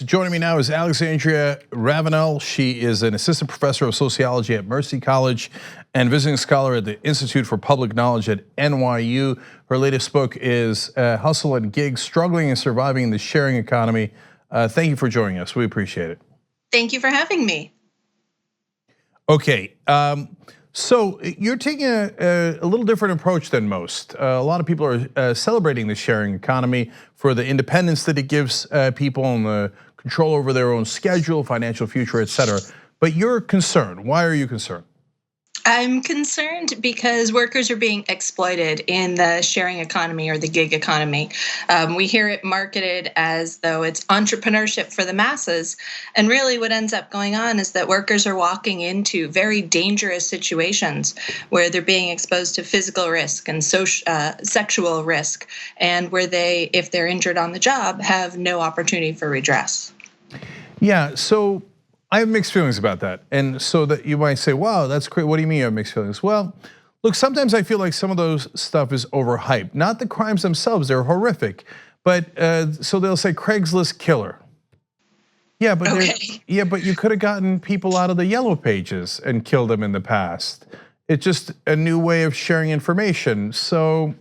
Joining me now is Alexandrea Ravenelle. She is an assistant professor of sociology at Mercy College and visiting scholar at the Institute for Public Knowledge at NYU. Her latest book is Hustle and Gig, Struggling and Surviving in the Sharing Economy. Thank you for joining us, we appreciate it. Thank you for having me. Okay, so you're taking a little different approach than most. A lot of people are celebrating the sharing economy for the independence that it gives people and the control over their own schedule, financial future, et cetera. But you're concerned. Why are you concerned? I'm concerned because workers are being exploited in the sharing economy or the gig economy. We hear it marketed as though it's entrepreneurship for the masses. And really what ends up going on is that workers are walking into very dangerous situations where they're being exposed to physical risk and sexual risk, and where they, if they're injured on the job, have no opportunity for redress. Yeah, so I have mixed feelings about that. And so that you might say, wow, that's great. What do you mean you have mixed feelings? Well, look, sometimes I feel like some of those stuff is overhyped. Not the crimes themselves, they're horrific. But so they'll say Craigslist killer. Yeah, but but you could have gotten people out of the yellow pages and killed them in the past. It's just a new way of sharing information. So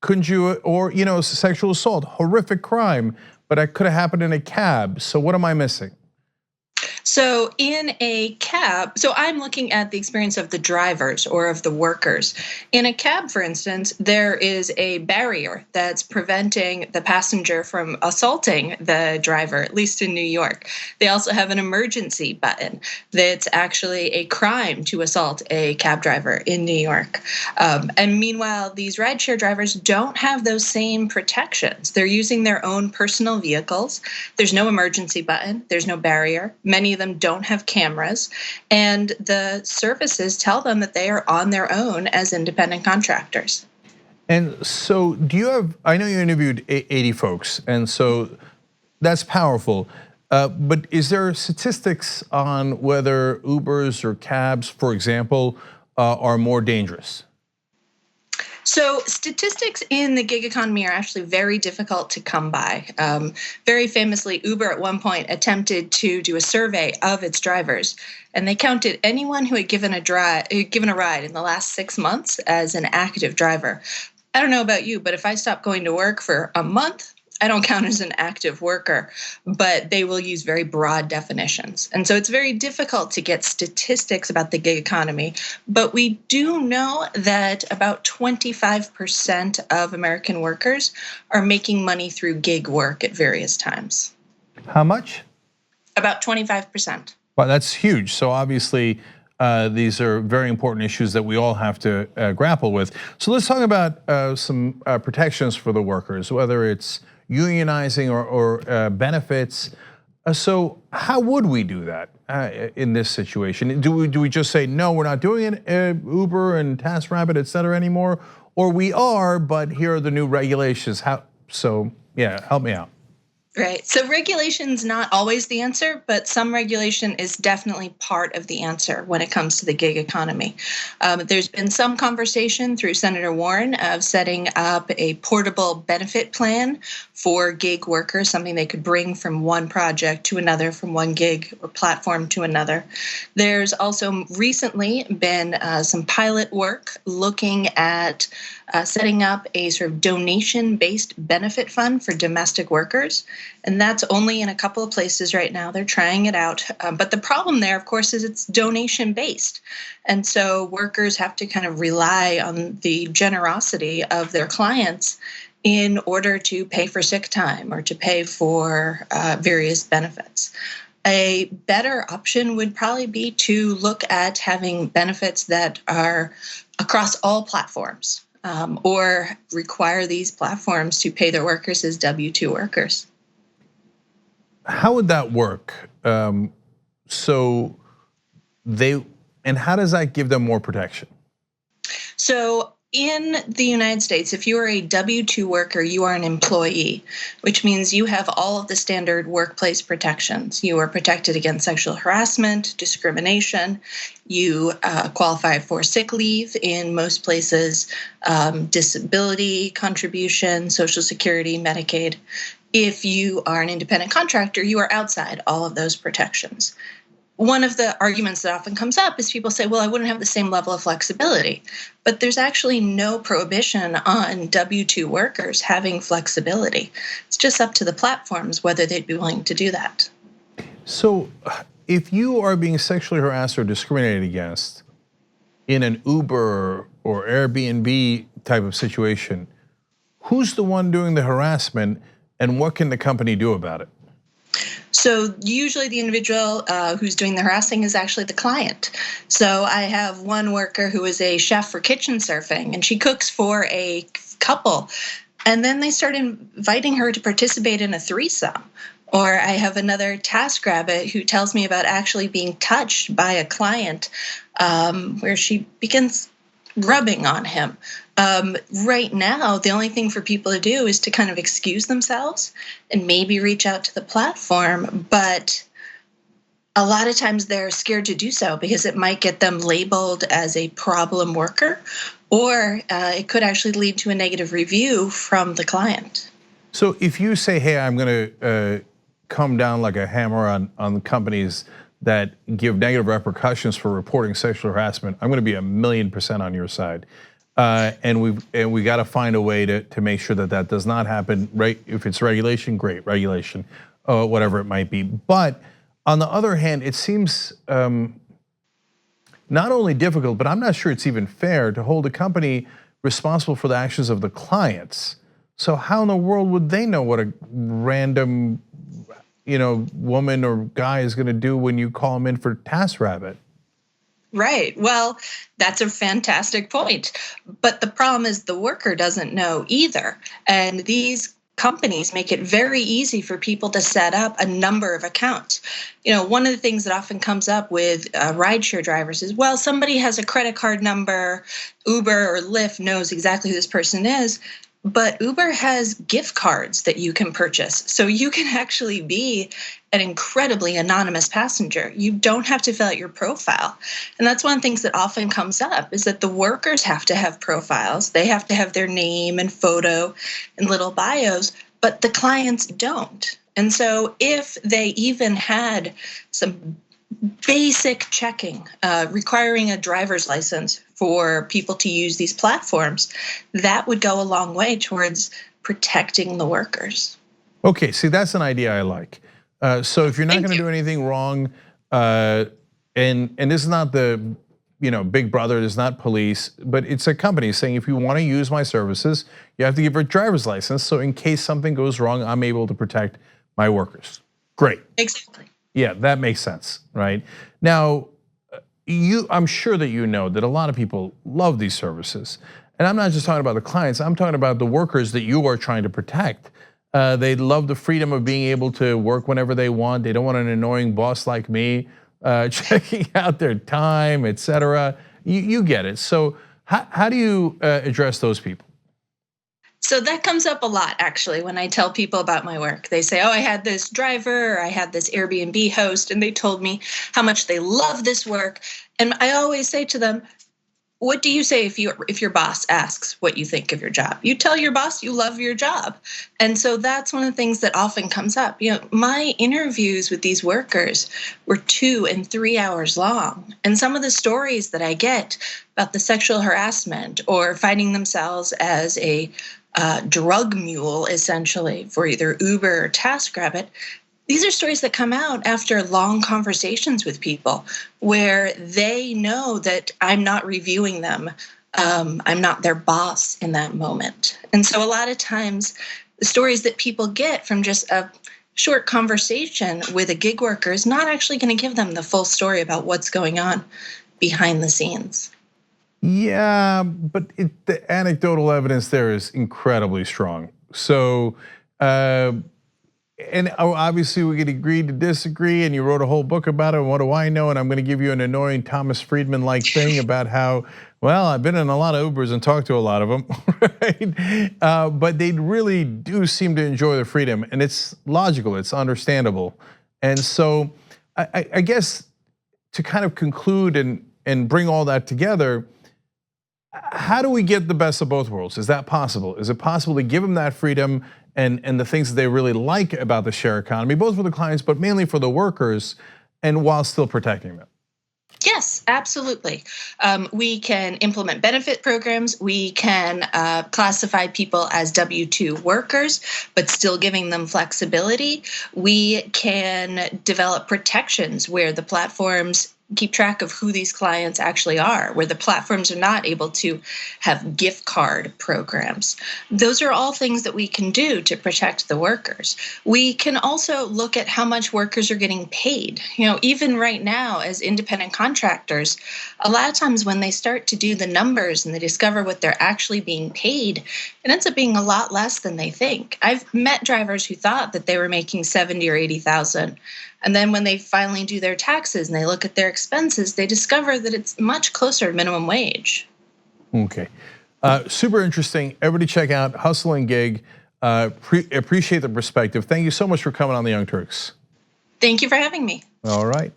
couldn't you, or sexual assault, horrific crime, but it could have happened in a cab. So what am I missing? So in a cab, so I'm looking at the experience of the drivers or of the workers. In a cab, for instance, there is a barrier that's preventing the passenger from assaulting the driver, at least in New York. They also have an emergency button that's actually a crime to assault a cab driver in New York. And meanwhile, these rideshare drivers don't have those same protections. They're using their own personal vehicles. There's no emergency button. There's no barrier. Many of them don't have cameras, and the services tell them that they are on their own as independent contractors. And so do you have, I know you interviewed 80 folks, and so that's powerful. But is there statistics on whether Ubers or cabs, for example, are more dangerous? So statistics in the gig economy are actually very difficult to come by. Very famously, Uber at one point attempted to do a survey of its drivers, and they counted anyone who had given a ride in the last 6 months as an active driver. I don't know about you, but if I stop going to work for a month, I don't count as an active worker, but they will use very broad definitions. And so it's very difficult to get statistics about the gig economy, but we do know that about 25% of American workers are making money through gig work at various times. How much? About 25%. Well, that's huge. So obviously, these are very important issues that we all have to grapple with. So let's talk about some protections for the workers, whether it's unionizing or benefits. So how would we do that in this situation? Do we just say, no, we're not doing it, Uber and TaskRabbit, et cetera, anymore? Or we are, but here are the new regulations. So yeah, help me out. Right. So regulation's not always the answer, but some regulation is definitely part of the answer when it comes to the gig economy. There's been some conversation through Senator Warren of setting up a portable benefit plan for gig workers, something they could bring from one project to another, from one gig or platform to another. There's also recently been some pilot work looking at setting up a sort of donation-based benefit fund for domestic workers. And that's only in a couple of places right now. They're trying it out. But the problem there, of course, is it's donation-based. And so workers have to kind of rely on the generosity of their clients in order to pay for sick time or to pay for various benefits. A better option would probably be to look at having benefits that are across all platforms, or require these platforms to pay their workers as W-2 workers. How would that work? And how does that give them more protection? So in the United States, if you are a W-2 worker, you are an employee, which means you have all of the standard workplace protections. You are protected against sexual harassment, discrimination. You qualify for sick leave in most places, disability contribution, Social Security, Medicaid. If you are an independent contractor, you are outside all of those protections. One of the arguments that often comes up is people say, well, I wouldn't have the same level of flexibility. But there's actually no prohibition on W-2 workers having flexibility. It's just up to the platforms whether they'd be willing to do that. So if you are being sexually harassed or discriminated against in an Uber or Airbnb type of situation, who's the one doing the harassment and what can the company do about it? So usually the individual who's doing the harassing is actually the client. So I have one worker who is a chef for kitchen surfing, and she cooks for a couple. And then they start inviting her to participate in a threesome. Or I have another TaskRabbit who tells me about actually being touched by a client where she begins rubbing on him. Right now, the only thing for people to do is to kind of excuse themselves and maybe reach out to the platform. But a lot of times they're scared to do so because it might get them labeled as a problem worker, or it could actually lead to a negative review from the client. So if you say, hey, I'm gonna come down like a hammer on companies that give negative repercussions for reporting sexual harassment, I'm gonna be 1,000,000% on your side. And we got to find a way to make sure that that does not happen. Right? If it's regulation, great regulation, whatever it might be. But on the other hand, it seems not only difficult, but I'm not sure it's even fair to hold a company responsible for the actions of the clients. So how in the world would they know what a random, woman or guy is going to do when you call them in for TaskRabbit? Right. Well, that's a fantastic point. But the problem is the worker doesn't know either. And these companies make it very easy for people to set up a number of accounts. One of the things that often comes up with rideshare drivers is, well, somebody has a credit card number, Uber or Lyft knows exactly who this person is. But Uber has gift cards that you can purchase. So you can actually be an incredibly anonymous passenger. You don't have to fill out your profile. And that's one of the things that often comes up is that the workers have to have profiles. They have to have their name and photo and little bios, but the clients don't. And so if they even had some basic checking, requiring a driver's license for people to use these platforms, that would go a long way towards protecting the workers. Okay, see, that's an idea I like. So if you're not going to do anything wrong, and this is not the Big Brother, it's not police, but it's a company saying if you want to use my services, you have to give her a driver's license. So in case something goes wrong, I'm able to protect my workers. Great. Exactly. Yeah, that makes sense, right? Now, I'm sure that you know that a lot of people love these services. And I'm not just talking about the clients, I'm talking about the workers that you are trying to protect. They love the freedom of being able to work whenever they want. They don't want an annoying boss like me checking out their time, etc. You get it. So how do you address those people? So that comes up a lot, actually, when I tell people about my work. They say, oh, I had this driver, or I had this Airbnb host, and they told me how much they love this work. And I always say to them, what do you say if your boss asks what you think of your job? You tell your boss you love your job. And so that's one of the things that often comes up. My interviews with these workers were 2 and 3 hours long. And some of the stories that I get about the sexual harassment or finding themselves as a drug mule, essentially, for either Uber or TaskRabbit, these are stories that come out after long conversations with people where they know that I'm not reviewing them. I'm not their boss in that moment. And so a lot of times the stories that people get from just a short conversation with a gig worker is not actually going to give them the full story about what's going on behind the scenes. Yeah, but the anecdotal evidence there is incredibly strong. So, and obviously we could agree to disagree, and you wrote a whole book about it. What do I know? And I'm going to give you an annoying Thomas Friedman-like thing about how, well, I've been in a lot of Ubers and talked to a lot of them, right? But they really do seem to enjoy the freedom, and it's logical, it's understandable. And so I guess to kind of conclude and bring all that together, how do we get the best of both worlds? Is that possible? Is it possible to give them that freedom and the things that they really like about the share economy, both for the clients, but mainly for the workers, and while still protecting them? Yes, absolutely. We can implement benefit programs. We can classify people as W-2 workers, but still giving them flexibility. We can develop protections where the platforms keep track of who these clients actually are, where the platforms are not able to have gift card programs. Those are all things that we can do to protect the workers. We can also look at how much workers are getting paid. Even right now as independent contractors, a lot of times when they start to do the numbers and they discover what they're actually being paid, it ends up being a lot less than they think. I've met drivers who thought that they were making 70 or 80,000. And then when they finally do their taxes and they look at their expenses, they discover that it's much closer to minimum wage. Okay, super interesting. Everybody check out Hustle and Gig. Appreciate the perspective. Thank you so much for coming on the Young Turks. Thank you for having me. All right.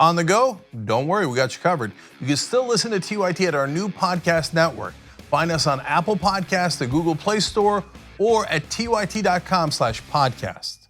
On the go, don't worry, we got you covered. You can still listen to TYT at our new podcast network. Find us on Apple Podcasts, the Google Play Store, or at tyt.com/podcast.